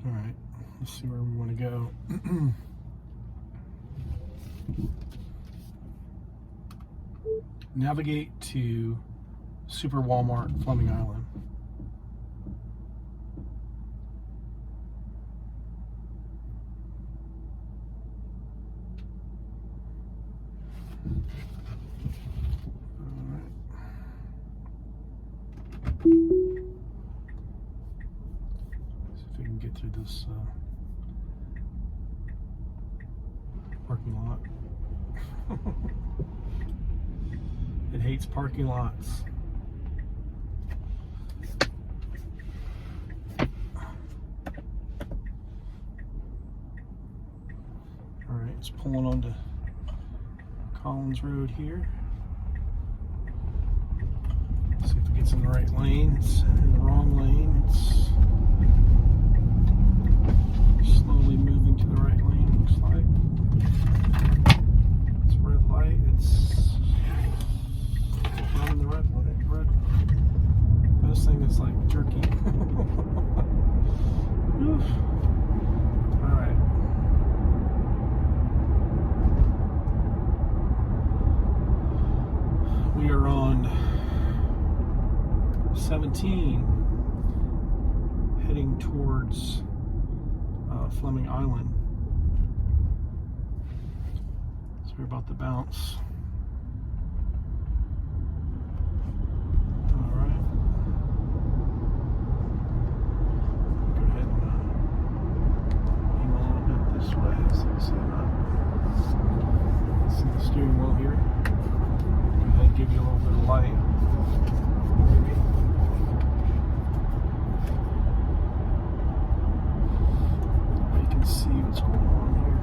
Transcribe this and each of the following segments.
All right, let's see where we want to go. Navigate to Super Walmart, Fleming Island. See if we can get through this parking lot. It hates parking lots. Alright, it's pulling onto Collins Road here. See if it gets in the right lane. It's in the wrong lane. It's slowly moving to the right lane, looks like. It's red light. It's running the red light. This thing is like jerky. Alright. We are on 17 heading towards Fleming Island. So we're about to bounce. Alright. Go ahead and aim a little bit this way so you see the steering wheel here. Go ahead and give you a little bit of light. See what's going on here.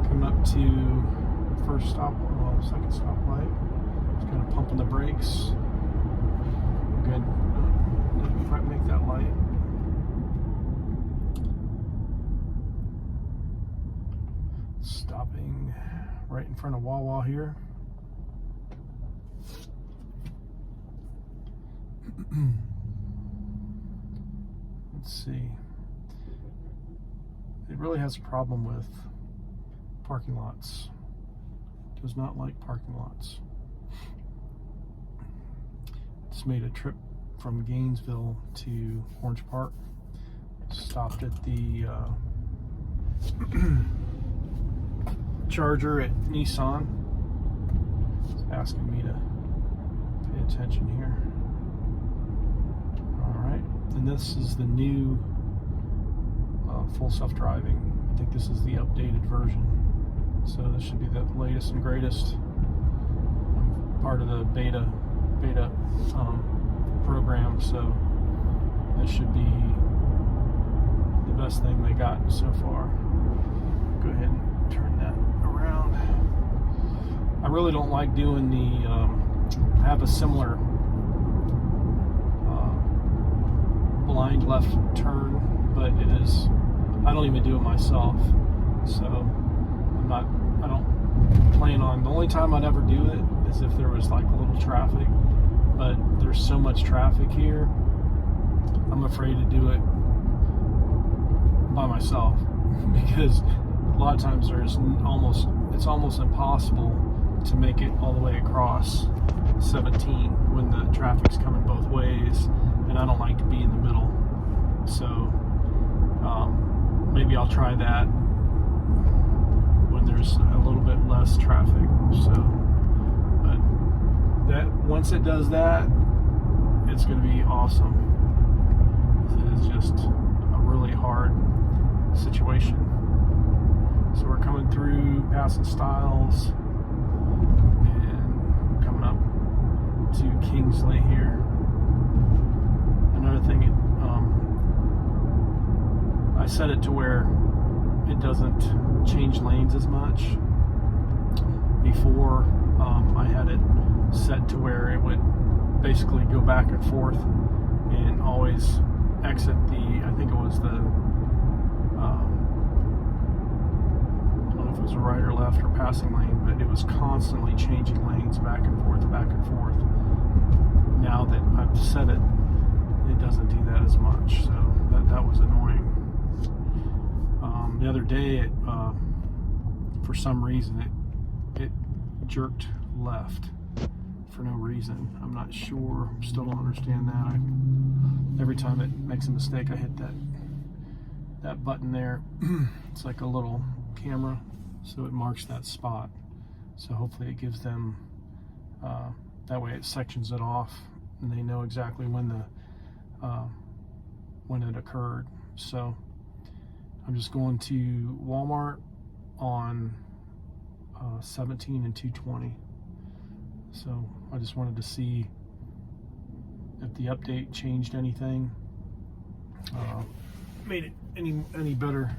Coming up to first stop, well, second stoplight. It's kind of pumping the brakes. Good. Didn't quite make that light. Stopping right in front of Wawa here. Let's see. It really has a problem with parking lots. Does not like parking lots. Just made a trip from Gainesville to Orange Park. Stopped at the Charger at Nissan. It's asking me to pay attention here. Alright, and this is the new full self-driving. I think this is the updated version. So this should be the latest and greatest. I'm part of the beta program, so this should be the best thing they got so far. Go ahead and turn that around. I really don't like doing the I have a similar blind left turn, but I don't even do it myself, so I don't plan on, the only time I'd ever do it is if there was like a little traffic, but there's so much traffic here, I'm afraid to do it by myself, because a lot of times it's almost impossible to make it all the way across 17 when the traffic's coming both ways, and I don't like to be in the middle. So maybe I'll try that when there's a little bit less traffic. So, but that once it does that, it's going to be awesome. It is just a really hard situation. So we're coming through, passing Styles, and coming up to Kingsley here. Another thing, I set it to where it doesn't change lanes as much. Before, I had it set to where it would basically go back and forth and always exit the, I think it was the, I don't know if it was a right or left or passing lane, but it was constantly changing lanes back and forth, back and forth. Now that I've set it, it doesn't do that as much. So that was annoying. The other day, it for some reason it jerked left for no reason. I'm not sure. Still don't understand that. Every time it makes a mistake, I hit that button there. It's like a little camera, so it marks that spot. So hopefully it gives them that way it sections it off, and they know exactly when it occurred. So I'm just going to Walmart on 17 and 220. So I just wanted to see if the update changed anything, made it any better.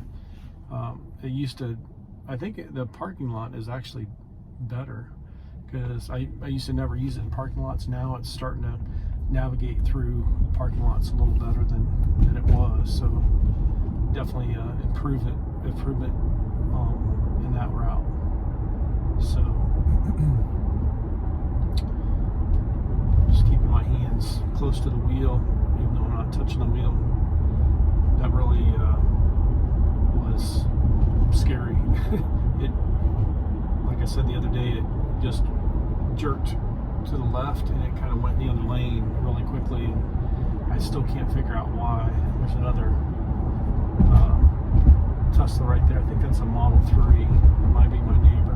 It used to, I think the parking lot is actually better, because I used to never use it in parking lots. Now it's starting to navigate through the parking lots a little better than it was. So definitely improvement in that route. So just keeping my hands close to the wheel, even though I'm not touching the wheel. That really was scary. Like I said the other day, it just jerked to the left and it kind of went in the other lane really quickly, and I still can't figure out why. There's another Tesla right there. I think that's a Model 3. It might be my neighbor.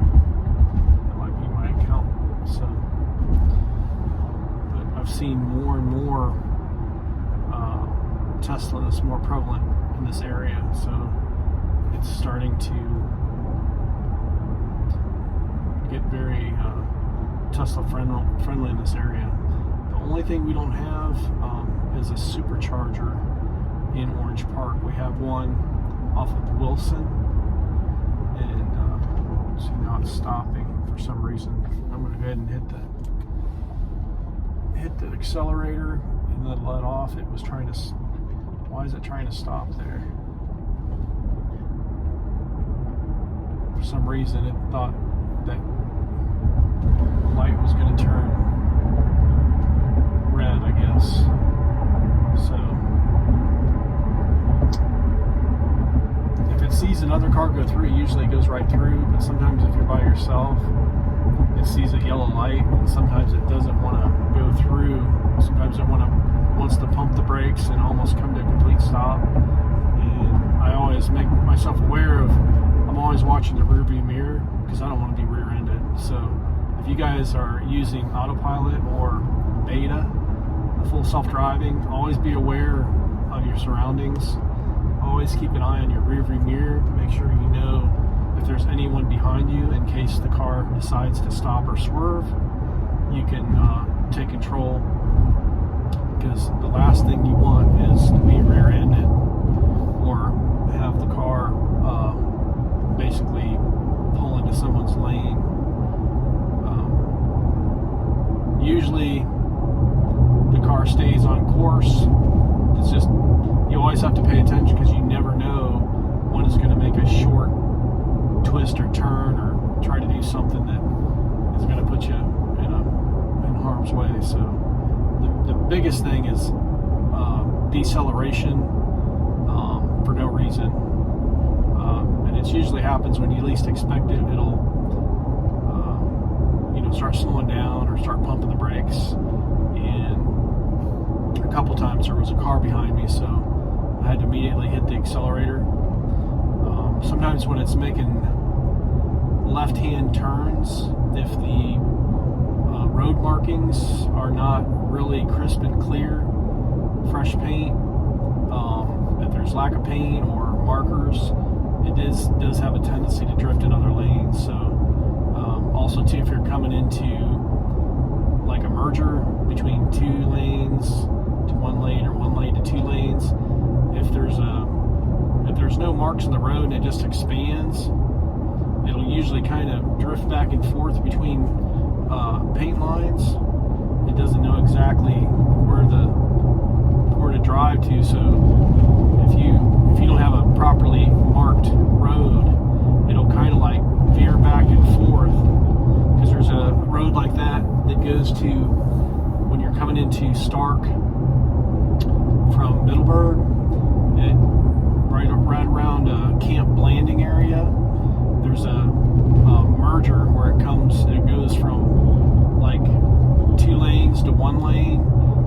That might be my accountant. So, but I've seen more and more Teslas more prevalent in this area, so it's starting to get very Tesla friendly in this area. The only thing we don't have is a supercharger in Orange Park. We have one off of Wilson, and see, now it's stopping for some reason. I'm going to go ahead and hit the accelerator and then let off. It was trying to. Why is it trying to stop there? For some reason, it thought that the light was going to turn red, I guess. So if it sees another car go through, usually it goes right through. But sometimes if you're by yourself, it sees a yellow light, and sometimes it doesn't want to go through. Sometimes it wants to pump the brakes and almost come to a complete stop. And I always make myself aware of, I'm always watching the rearview mirror, because I don't want to be rear-ended. So if you guys are using autopilot or beta, full self-driving, always be aware of your surroundings. Always keep an eye on your rearview mirror to make sure you know if there's anyone behind you, in case the car decides to stop or swerve. You can take control, because the last thing you want is to be rear-ended or have the car basically pull into someone's lane. Usually the car stays on course. It's just, you always have to pay attention, because you never know when it's going to make a short twist or turn or try to do something that is going to put you in harm's way. So the biggest thing is deceleration for no reason, and it usually happens when you least expect it. It'll start slowing down or start pumping the brakes. And a couple times there was a car behind me, so I had to immediately hit the accelerator. Sometimes when it's making left-hand turns, if the road markings are not really crisp and clear, fresh paint, if there's lack of paint or markers, it does have a tendency to drift in other lanes. So also too, if you're coming into like a merger between two lanes to one lane, or one lane to two lanes, if there's no marks in the road and it just expands, it'll usually kind of drift back and forth between paint lines. It doesn't know exactly where to drive to. So if you don't have a properly marked road, it'll kind of like veer back and forth, because there's a road like that goes to, when you're coming into Stark Middleburg, right around Camp Blanding area. There's a merger where it goes from like 2 lanes to 1 lane,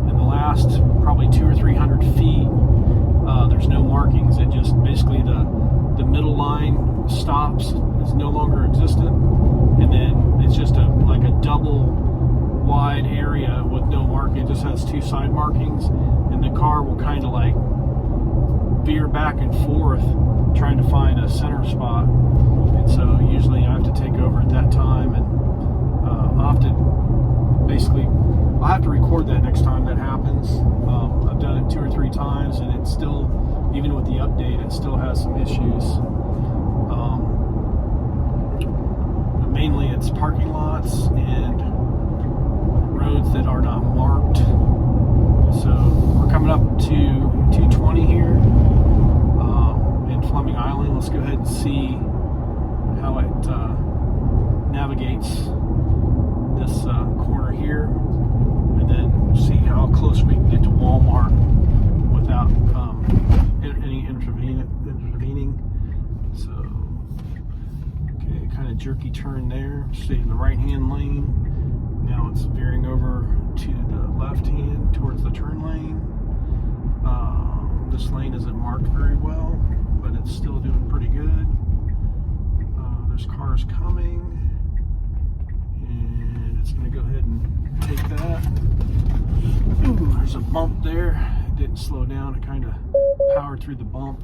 and the last probably 200 or 300 feet, there's no markings. It just basically the middle line stops, is no longer existent, and then it's just like a double wide area with no marking. It just has 2 side markings, and the car will kind of like veer back and forth trying to find a center spot. And so usually I have to take over at that time, and I'll have to record that next time that happens. I've done it 2 or 3 times, and it's still, even with the update, it still has some issues. But mainly it's parking lots and roads that are not marked. So we're coming up to 220 here in Fleming Island. Let's go ahead and see how it navigates this corner here, and then see how close we can get to Walmart without any intervening. So, okay, kind of jerky turn there. Stay in the right-hand lane. Now it's veering over to the left hand towards the turn lane. This lane isn't marked very well, but it's still doing pretty good. There's cars coming, and it's going to go ahead and take that. Ooh, there's a bump there. It didn't slow down. It kind of powered through the bump.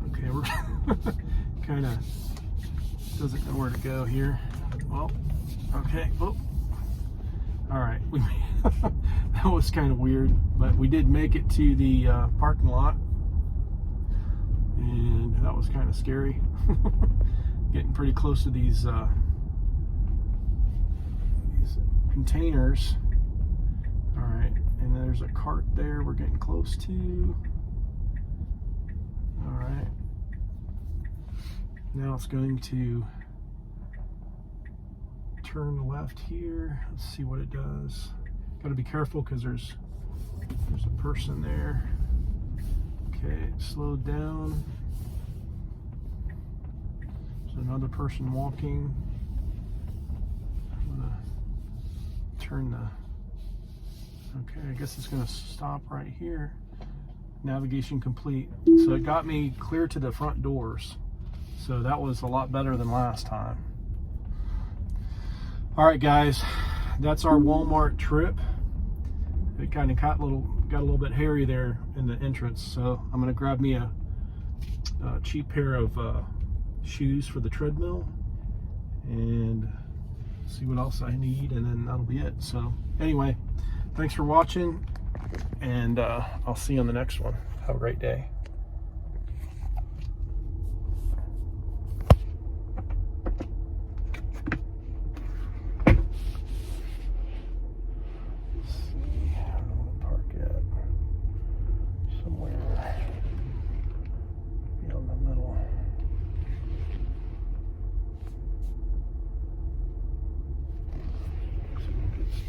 Okay, we're kind of doesn't know where to go here. Well, okay. Oh, all right. That was kind of weird, but we did make it to the parking lot, and that was kind of scary. Getting pretty close to these containers. All right, and there's a cart there we're getting close to. All right. Now it's going to turn left here. Let's see what it does. Got to be careful because there's a person there. Okay, it slowed down. There's another person walking. I'm gonna turn okay, I guess it's gonna stop right here. Navigation complete. So it got me clear to the front doors. So that was a lot better than last time. All right, guys, that's our Walmart trip. It kind of got a little bit hairy there in the entrance. So I'm gonna grab me a cheap pair of shoes for the treadmill and see what else I need, and then that'll be it. So anyway, thanks for watching, and I'll see you on the next one. Have a great day.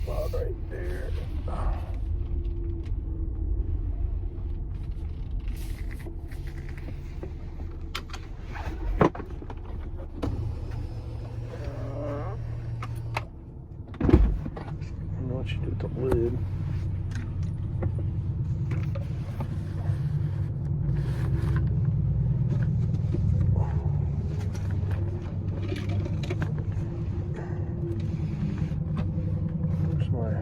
Spot right there. I don't know what you do with the lid. Where's my